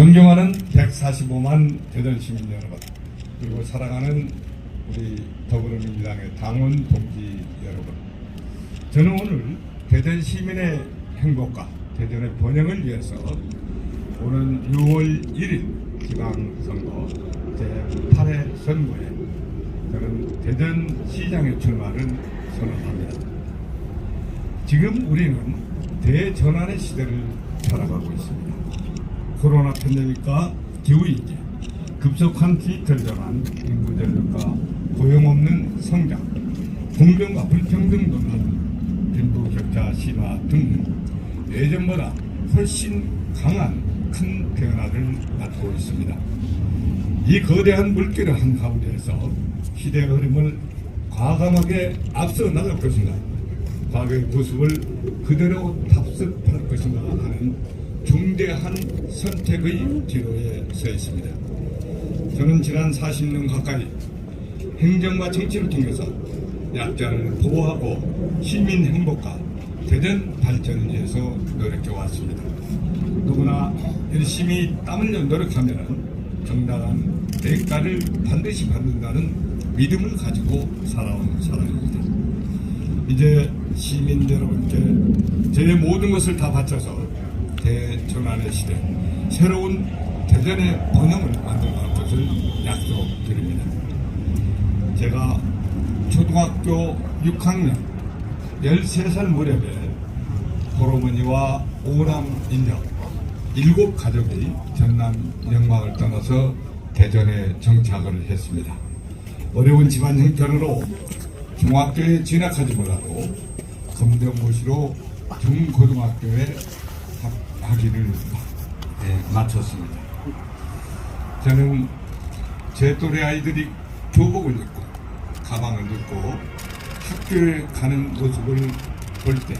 존경하는 145만 대전 시민 여러분, 그리고 사랑하는 우리 더불어민주당의 당원 동지 여러분, 저는 오늘 대전 시민의 행복과 대전의 번영을 위해서 오는 6월 1일 지방선거 제8회 선거에 저는 대전시장의 출마를 선언합니다. 지금 우리는 대전환의 시대를 살아가고 있습니다. 코로나 팬데믹과 기후위기, 급속한 디지털 전환, 인구 전력과 고용 없는 성장, 공정과 불평등 논란, 빈부 격차 심화 등 예전보다 훨씬 강한 큰 변화를 맞고 있습니다. 이 거대한 물결의 한가운데에서 시대의 흐름을 과감하게 앞서 나갈 것인가, 과거의 모습을 그대로 답습할 것인가 하는 중대한 선택의 기로에 서 있습니다. 저는 지난 40년 가까이 행정과 정치를 통해서 약자를 보호하고 시민 행복과 대전 발전을 위해서 노력해 왔습니다. 누구나 열심히 땀 흘려 노력하면 정당한 대가를 반드시 받는다는 믿음을 가지고 살아온 사람입니다. 이제 시민 여러분께 제 모든 것을 다 바쳐서 대전환의 시대, 새로운 대전의 번영을 만들어갈 것을 약속드립니다. 제가 초등학교 6학년 13살 무렵에 호르머니와 5남 인정 7가족이 전남 영광을 떠나서 대전에 정착을 했습니다. 어려운 집안 형편으로 중학교에 진학하지 못하고 검정고시로 중고등학교에 학위를 마쳤습니다. 저는 제 또래 아이들이 교복을 입고 가방을 들고 학교에 가는 모습을 볼 때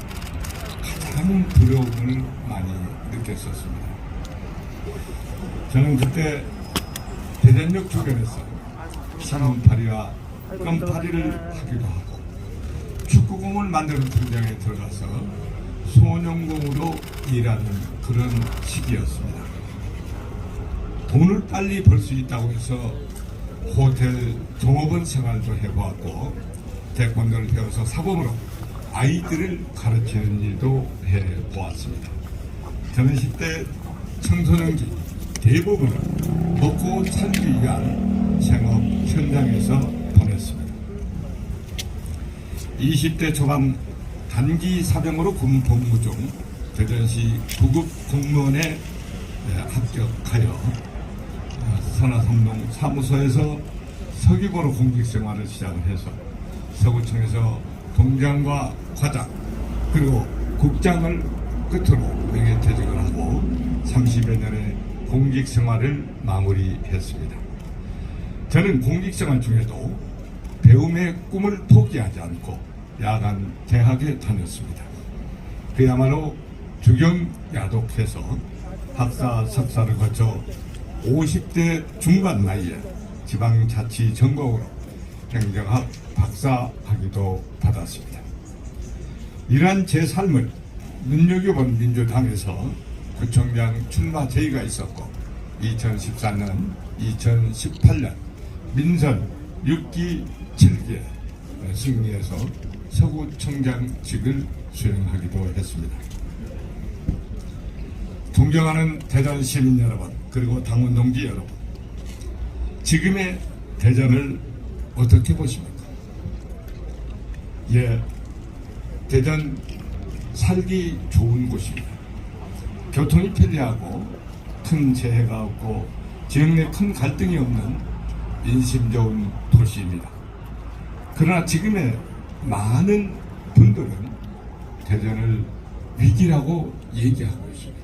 가장 두려움을 많이 느꼈었습니다. 저는 그때 대전역 주변에서 상원파리와 껌파리를 하기도 하고 축구공을 만드는 공장에 들어가서 소년공으로 일하는 그런 시기였습니다. 돈을 빨리 벌 수 있다고 해서 호텔 종업원 생활도 해보았고 태권도를 배워서 사범으로 아이들을 가르치는 일도 해보았습니다. 저는 10대 청소년기 대부분을 먹고 살기 위한 생업 현장에서 보냈습니다. 20대 초반 단기 사병으로 군 복무 중 대전시 구급 공무원에 합격하여 선화삼동 사무소에서 서기고로 공직 생활을 시작을 해서 서구청에서 동장과 과장 그리고 국장을 끝으로 명예퇴직을 하고 30여 년의 공직 생활을 마무리했습니다. 저는 공직 생활 중에도 배움의 꿈을 포기하지 않고 야간 대학에 다녔습니다. 그야말로 주경야독해서 학사 석사를 거쳐 50대 중반 나이에 지방자치 전공으로 행정학 박사 학위도 받았습니다. 이러한 제 삶을 눈여겨본 민주당에서 구청장 출마 제의가 있었고 2014년, 2018년 민선 6기 7기에 승리해서 서구청장직을 수행하기도 했습니다. 존경하는 대전 시민 여러분, 그리고 당원 동지 여러분, 지금의 대전을 어떻게 보십니까? 대전 살기 좋은 곳입니다. 교통이 편리하고 큰 재해가 없고 지역 내 큰 갈등이 없는 인심 좋은 도시입니다. 그러나 지금의 많은 분들은 대전을 위기라고 얘기하고 있습니다.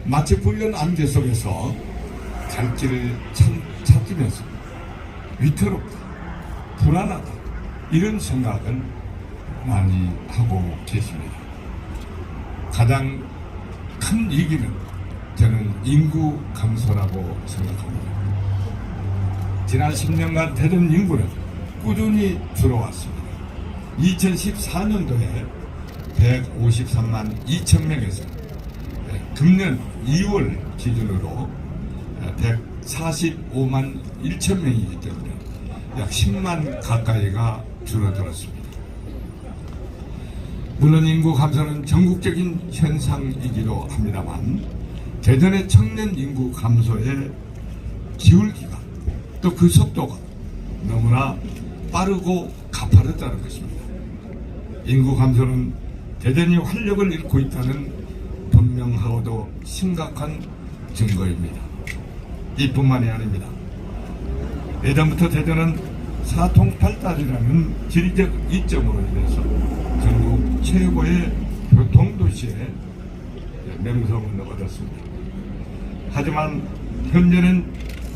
마치 불련 안개 속에서 갈 길을 찾으면서 위태롭다, 불안하다 이런 생각을 많이 하고 계십니다. 가장 큰 위기는 저는 인구 감소라고 생각합니다. 지난 10년간 대전 인구는 꾸준히 줄어왔습니다. 2014년도에 153만 2천 명에서 금년 2월 기준으로 145만 1천 명이기 때문에 약 10만 가까이가 줄어들었습니다. 물론 인구 감소는 전국적인 현상이기도 합니다만 대전의 청년 인구 감소의 기울기가 또 그 속도가 너무나 빠르고 가파르다는 것입니다. 인구 감소는 대전이 활력을 잃고 있다는 분명하고도 심각한 증거입니다. 이뿐만이 아닙니다. 예전부터 대전은 사통팔달이라는 지리적 이점으로 인해서 전국 최고의 교통도시의 명성을 얻었습니다. 하지만 현재는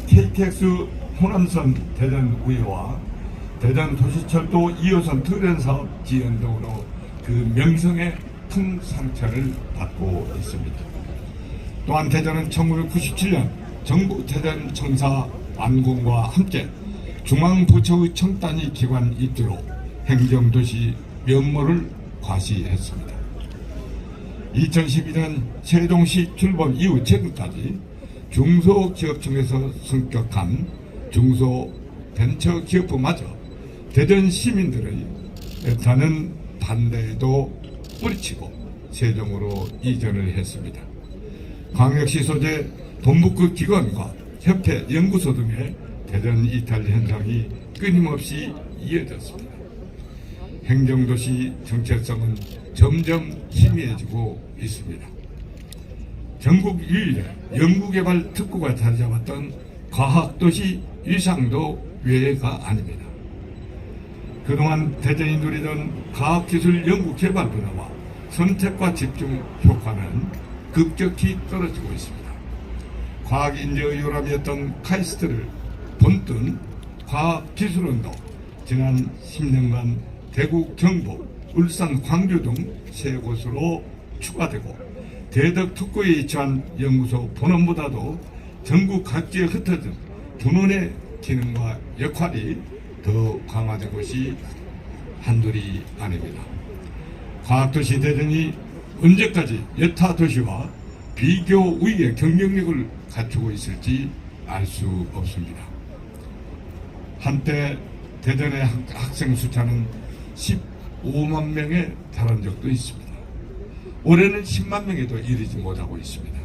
KTX 호남선 대전 우회와 대전 도시철도 2호선 특련사업 지연 등으로 그 명성에 큰 상처를 받고 있습니다. 또한 대전은 1997년 정부 대전 청사 완공과 함께 중앙부처의 청단위 기관 입주로 행정도시 면모를 과시했습니다. 2012년 세종시 출범 이후 최근까지 중소기업청에서 승격한 중소벤처기업부마저 대전 시민들의 애타는 반대에도 뿌리치고 세종으로 이전을 했습니다. 광역시 소재 동북구 기관과 협회, 연구소 등의 대전 이탈 현상이 끊임없이 이어졌습니다. 행정도시 정체성은 점점 희미해지고 있습니다. 전국 유일의 연구개발 특구가 자리 잡았던 과학도시 위상도 외가 아닙니다. 그동안 대전이 누리던 과학기술 연구개발 분야와 선택과 집중 효과는 급격히 떨어지고 있습니다. 과학인재의 요람이었던 카이스트를 본뜬 과학기술원도 지난 10년간 대구, 경북, 울산, 광주 등 세 곳으로 추가되고 대덕 특구에 위치한 연구소 본원보다도 전국 각지에 흩어진 분원의 기능과 역할이 더 강화된 것이 한둘이 아닙니다. 과학도시 대전이 언제까지 여타 도시와 비교 우위의 경쟁력을 갖추고 있을지 알 수 없습니다. 한때 대전의 학생 숫자는 15만 명에 달한 적도 있습니다. 올해는 10만 명에도 이르지 못하고 있습니다.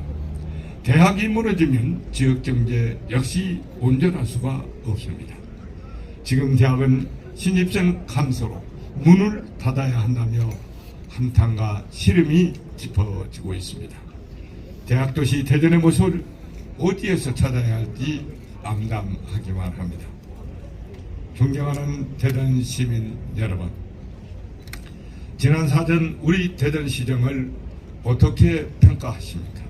대학이 무너지면 지역경제 역시 온전할 수가 없습니다. 지금 대학은 신입생 감소로 문을 닫아야 한다며 한탄과 시름이 짚어지고 있습니다. 대학도시 대전의 모습을 어디에서 찾아야 할지 암담하기만 합니다. 존경하는 대전 시민 여러분, 지난 사전 우리 대전시정을 어떻게 평가하십니까?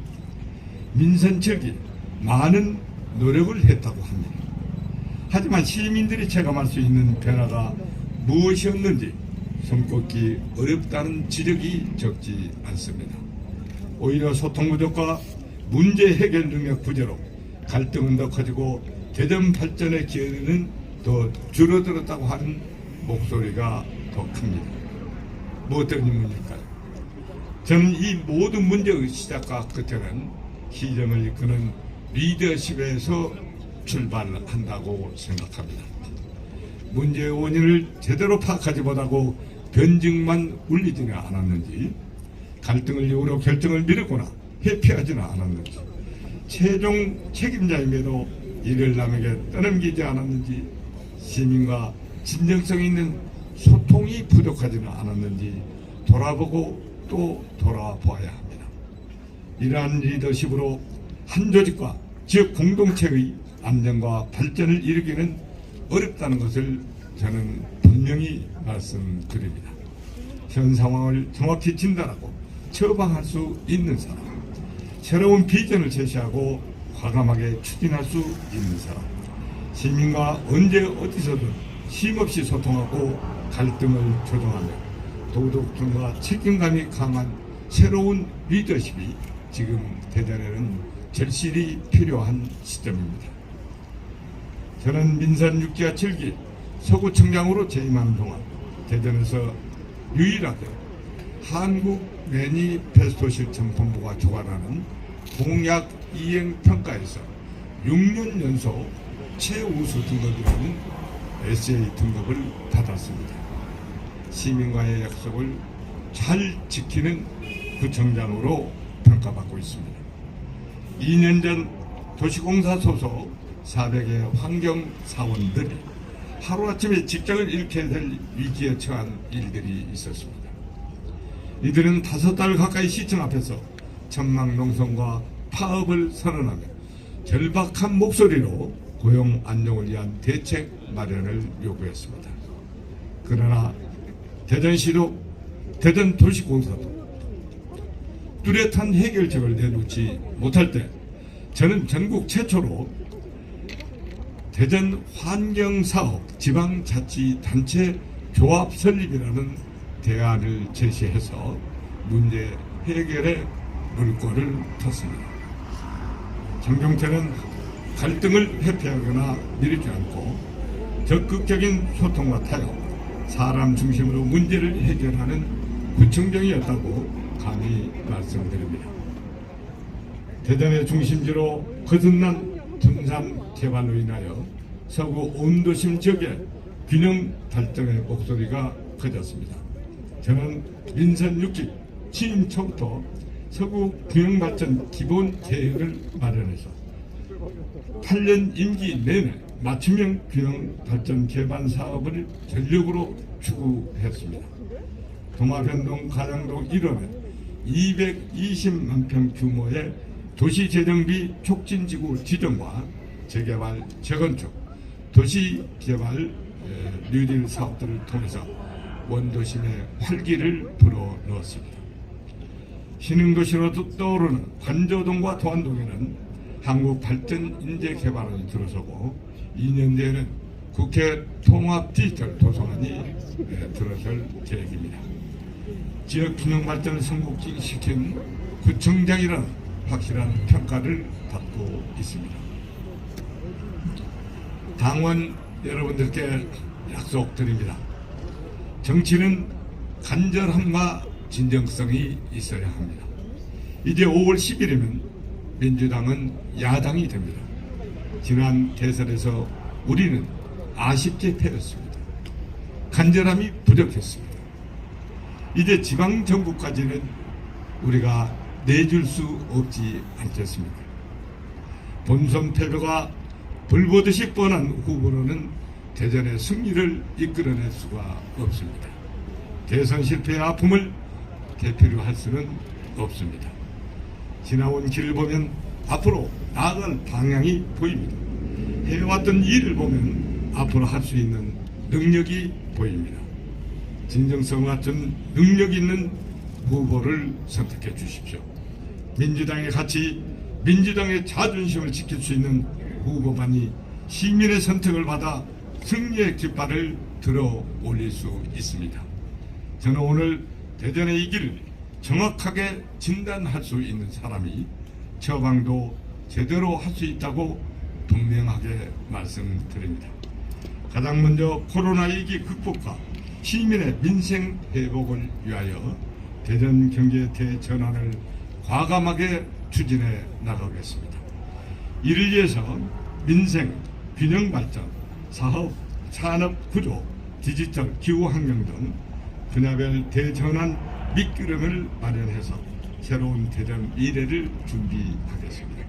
민선 측이 많은 노력을 했다고 합니다. 하지만 시민들이 체감할 수 있는 변화가 무엇이었는지 손꼽기 어렵다는 지적이 적지 않습니다. 오히려 소통 부족과 문제 해결 능력 부재로 갈등은 더 커지고 대전 발전의 기회는 더 줄어들었다고 하는 목소리가 더 큽니다. 뭐 어떤 인물일까요? 저는 이 모든 문제의 시작과 끝에는 시정을 이끄는 리더십에서 출발한다고 생각합니다. 문제의 원인을 제대로 파악하지 못하고 변증만 울리지는 않았는지, 갈등을 이유로 결정을 미루거나 회피하지는 않았는지, 최종 책임자임에도 이를 남에게 떠넘기지 않았는지, 시민과 진정성 있는 소통이 부족하지는 않았는지 돌아보고 또 돌아보아야 합니다. 이러한 리더십으로 한 조직과 지역 공동체의 안정과 발전을 이루기는 어렵다는 것을 저는 분명히 말씀드립니다. 현 상황을 정확히 진단하고 처방할 수 있는 사람, 새로운 비전을 제시하고 과감하게 추진할 수 있는 사람, 시민과 언제 어디서든 쉼없이 소통하고 갈등을 조정하며 도덕성과 책임감이 강한 새로운 리더십이 지금 대전에는 절실히 필요한 시점입니다. 저는 민선 6기와 7기 서구청장으로 재임하는 동안 대전에서 유일하게 한국 매니페스토 실천본부가 주관하는 공약 이행 평가에서 6년 연속 최우수 등급이라는 SA 등급을 받았습니다. 시민과의 약속을 잘 지키는 구청장으로 평가받고 있습니다. 2년 전 도시공사 소속 400의 환경사원들이 하루아침에 직장을 잃게 될 위기에 처한 일들이 있었습니다. 이들은 5달 가까이 시청 앞에서 천막농성과 파업을 선언하며 절박한 목소리로 고용 안정을 위한 대책 마련을 요구했습니다. 그러나 대전시도 대전도시공사도 뚜렷한 해결책을 내놓지 못할 때 저는 전국 최초로 대전 환경사업 지방자치단체 조합 설립이라는 대안을 제시해서 문제 해결에 물꼬를 텄습니다. 정경태는 갈등을 회피하거나 미루지 않고 적극적인 소통과 타협, 사람 중심으로 문제를 해결하는 구청장이었다고 감히 말씀드립니다. 대전의 중심지로 거듭난 분산 개발로 인하여 서구 온도심 지역의 균형 발전의 목소리가 커졌습니다. 저는 민선 6기 취임 초부터 서구 균형 발전 기본 계획을 마련해서 8년 임기 내내 맞춤형 균형 발전 개발 사업을 전력으로 추구했습니다. 동화변동 가양동 1호는 220만 평 규모의 도시재정비 촉진지구 지정과 재개발, 재건축, 도시개발 뉴딜 사업들을 통해서 원도심의 활기를 불어넣었습니다. 신흥도시로 떠오르는 관저동과 도안동에는 한국발전인재개발원이 들어서고 2년 뒤에는 국회 통합디지털도서관이 들어설 계획입니다. 지역 균형 발전을 성공시킨 구청장이라는 확실한 평가를 받고 있습니다. 당원 여러분들께 약속드립니다. 정치는 간절함과 진정성이 있어야 합니다. 이제 5월 10일이면 민주당은 야당이 됩니다. 지난 대선에서 우리는 아쉽게 패했습니다. 간절함이 부족했습니다. 이제 지방정부까지는 우리가 내줄 수 없지 않겠습니까? 본선 패배가 불보듯이 뻔한 후보로는 대전의 승리를 이끌어낼 수가 없습니다. 대선 실패의 아픔을 되필요 할 수는 없습니다. 지나온 길을 보면 앞으로 나아갈 방향이 보입니다. 해왔던 일을 보면 앞으로 할 수 있는 능력이 보입니다. 진정성 같은 능력 있는 후보를 선택해 주십시오. 민주당의 가치, 민주당의 자존심을 지킬 수 있는 후보만이 시민의 선택을 받아 승리의 깃발을 들어 올릴 수 있습니다. 저는 오늘 대전의 이 길을 정확하게 진단할 수 있는 사람이 처방도 제대로 할 수 있다고 분명하게 말씀드립니다. 가장 먼저 코로나19 극복과 시민의 민생 회복을 위하여 대전 경제 대전환을 과감하게 추진해 나가겠습니다. 이를 위해서 민생, 균형 발전, 사업, 산업 구조, 디지털, 기후 환경 등 분야별 대전환 밑그림을 마련해서 새로운 대전 미래를 준비하겠습니다.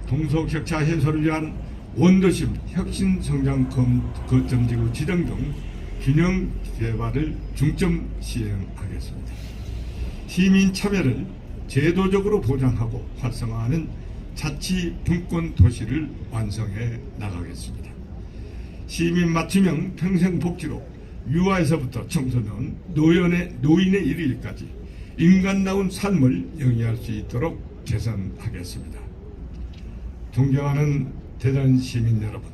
동서격차 해소를 위한 원도심 혁신성장 거점지구 지정 등 균형 개발을 중점 시행하겠습니다. 시민 참여를 제도적으로 보장하고 활성화하는 자치 분권 도시를 완성해 나가겠습니다. 시민 맞춤형 평생복지로 유아에서부터 청소년, 노인의 이르기까지 인간다운 삶을 영위할 수 있도록 개선하겠습니다. 존경하는 대전 시민 여러분,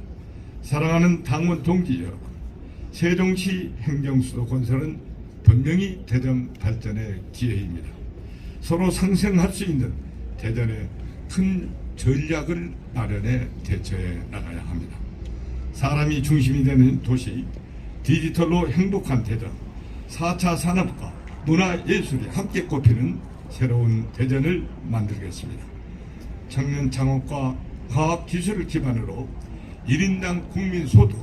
사랑하는 당원 동지 여러분, 세종시 행정수도 건설은 분명히 대전 발전의 기회입니다. 서로 상생할 수 있는 대전의 큰 전략을 마련해 대처해 나가야 합니다. 사람이 중심이 되는 도시, 디지털로 행복한 대전, 4차 산업과 문화예술이 함께 꼽히는 새로운 대전을 만들겠습니다. 청년 창업과 과학 기술을 기반으로 1인당 국민 소득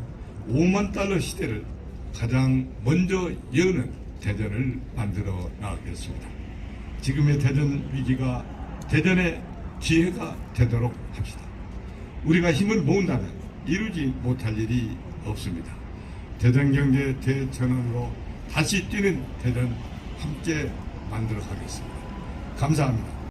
5만 달러 시대를 가장 먼저 여는 대전을 만들어 나가겠습니다. 지금의 대전 위기가 대전의 기회가 되도록 합시다. 우리가 힘을 모은다면 이루지 못할 일이 없습니다. 대전경제 대전환으로 다시 뛰는 대전 함께 만들어 가겠습니다. 감사합니다.